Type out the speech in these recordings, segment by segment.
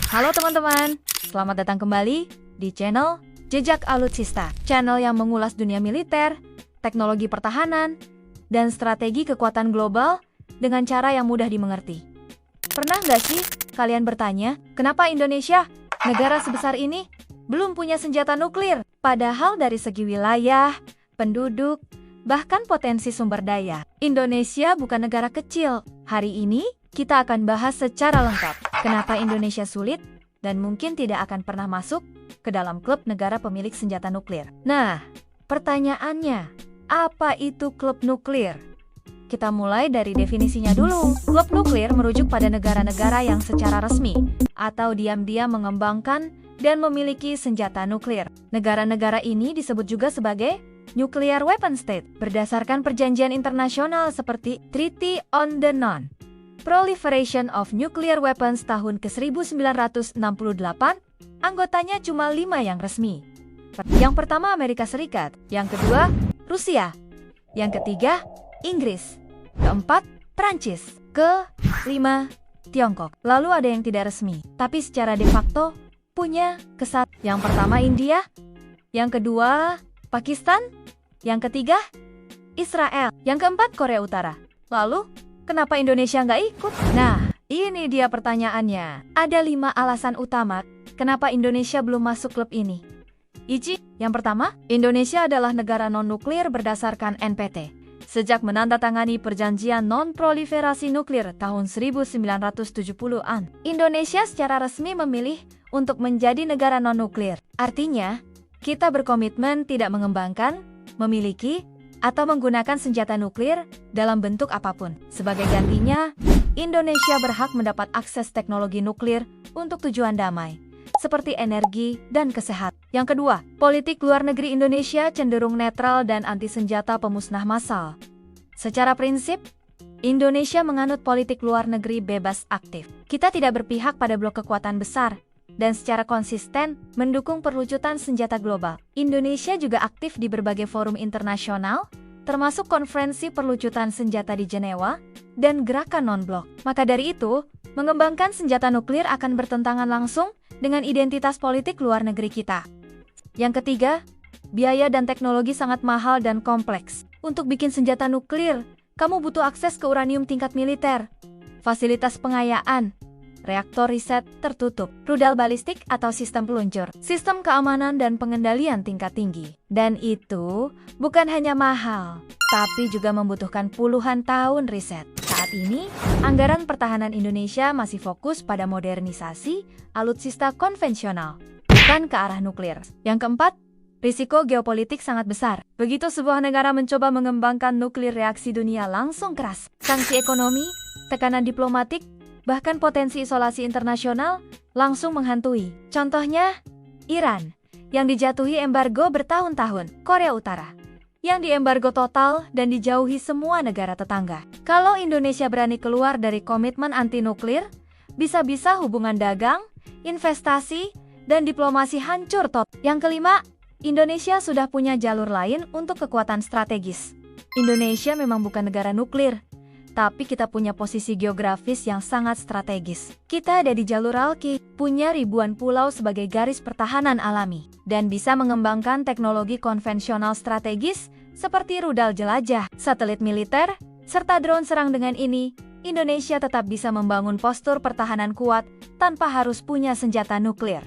Halo teman-teman, selamat datang kembali di channel Jejak Alutsista, channel yang mengulas dunia militer, teknologi pertahanan, dan strategi kekuatan global dengan cara yang mudah dimengerti. Pernah nggak sih kalian bertanya, kenapa Indonesia, negara sebesar ini, belum punya senjata nuklir? Padahal dari segi wilayah, penduduk, bahkan potensi sumber daya, Indonesia bukan negara kecil. Hari ini, kita akan bahas secara lengkap kenapa Indonesia sulit dan mungkin tidak akan pernah masuk ke dalam klub negara pemilik senjata nuklir. Nah, pertanyaannya, apa itu klub nuklir? Kita mulai dari definisinya dulu. Klub nuklir merujuk pada negara-negara yang secara resmi atau diam-diam mengembangkan dan memiliki senjata nuklir. Negara-negara ini disebut juga sebagai Nuclear Weapon State berdasarkan perjanjian internasional seperti Treaty on the Non-Proliferation of Nuclear Weapons tahun ke-1968. Anggotanya cuma 5 yang resmi. Yang pertama Amerika Serikat, yang kedua Rusia, yang ketiga Inggris, keempat Prancis, kelima Tiongkok. Lalu ada yang tidak resmi, tapi secara de facto punya kesat. Yang pertama India, yang kedua Pakistan, yang ketiga Israel, yang keempat Korea Utara. Lalu kenapa Indonesia nggak ikut? Nah, ini dia pertanyaannya. Ada 5 alasan utama kenapa Indonesia belum masuk klub ini. Yang pertama, Indonesia adalah negara non-nuklir berdasarkan NPT. Sejak menandatangani perjanjian non-proliferasi nuklir tahun 1970-an, Indonesia secara resmi memilih untuk menjadi negara non-nuklir. Artinya, kita berkomitmen tidak mengembangkan, memiliki, atau menggunakan senjata nuklir dalam bentuk apapun. Sebagai gantinya, Indonesia berhak mendapat akses teknologi nuklir untuk tujuan damai, seperti energi dan kesehatan. Yang kedua, politik luar negeri Indonesia cenderung netral dan anti-senjata pemusnah massal. Secara prinsip, Indonesia menganut politik luar negeri bebas aktif. Kita tidak berpihak pada blok kekuatan besar, dan secara konsisten mendukung perlucutan senjata global. Indonesia juga aktif di berbagai forum internasional, termasuk konferensi perlucutan senjata di Jenewa dan gerakan non-blok. Maka dari itu, mengembangkan senjata nuklir akan bertentangan langsung dengan identitas politik luar negeri kita. Yang ketiga, biaya dan teknologi sangat mahal dan kompleks. Untuk bikin senjata nuklir, kamu butuh akses ke uranium tingkat militer, fasilitas pengayaan, reaktor riset tertutup, rudal balistik atau sistem peluncur, sistem keamanan dan pengendalian tingkat tinggi. Dan itu bukan hanya mahal, tapi juga membutuhkan puluhan tahun riset. Saat ini, anggaran pertahanan Indonesia masih fokus pada modernisasi alutsista konvensional, bukan ke arah nuklir. Yang keempat, risiko geopolitik sangat besar. Begitu sebuah negara mencoba mengembangkan nuklir, reaksi dunia langsung keras. Sanksi ekonomi, tekanan diplomatik, bahkan potensi isolasi internasional langsung menghantui. Contohnya, Iran, yang dijatuhi embargo bertahun-tahun, Korea Utara, yang diembargo total dan dijauhi semua negara tetangga. Kalau Indonesia berani keluar dari komitmen anti-nuklir, bisa-bisa hubungan dagang, investasi, dan diplomasi hancur total. Yang kelima, Indonesia sudah punya jalur lain untuk kekuatan strategis. Indonesia memang bukan negara nuklir, tapi kita punya posisi geografis yang sangat strategis. Kita ada di jalur Alki, punya ribuan pulau sebagai garis pertahanan alami, dan bisa mengembangkan teknologi konvensional strategis seperti rudal jelajah, satelit militer, serta drone serang. Dengan ini, Indonesia tetap bisa membangun postur pertahanan kuat tanpa harus punya senjata nuklir.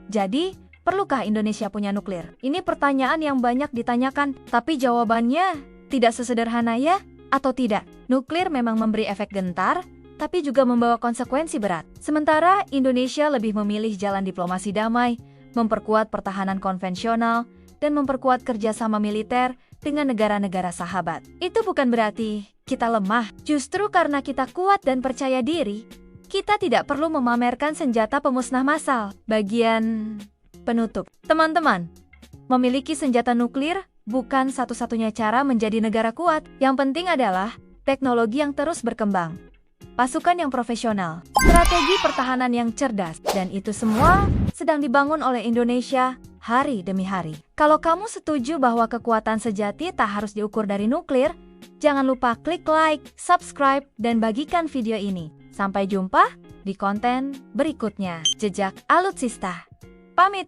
Jadi, perlukah Indonesia punya nuklir? Ini pertanyaan yang banyak ditanyakan, tapi jawabannya tidak sesederhana ya atau tidak. Nuklir memang memberi efek gentar, tapi juga membawa konsekuensi berat. Sementara Indonesia lebih memilih jalan diplomasi damai, memperkuat pertahanan konvensional, dan memperkuat kerjasama militer dengan negara-negara sahabat. Itu bukan berarti kita lemah. Justru karena kita kuat dan percaya diri, kita tidak perlu memamerkan senjata pemusnah massal. Bagian penutup. Teman-teman, memiliki senjata nuklir bukan satu-satunya cara menjadi negara kuat. Yang penting adalah teknologi yang terus berkembang, pasukan yang profesional, strategi pertahanan yang cerdas, dan itu semua sedang dibangun oleh Indonesia hari demi hari. Kalau kamu setuju bahwa kekuatan sejati tak harus diukur dari nuklir, jangan lupa klik like, subscribe, dan bagikan video ini. Sampai jumpa di konten berikutnya. Jejak Alutsista. Pamit.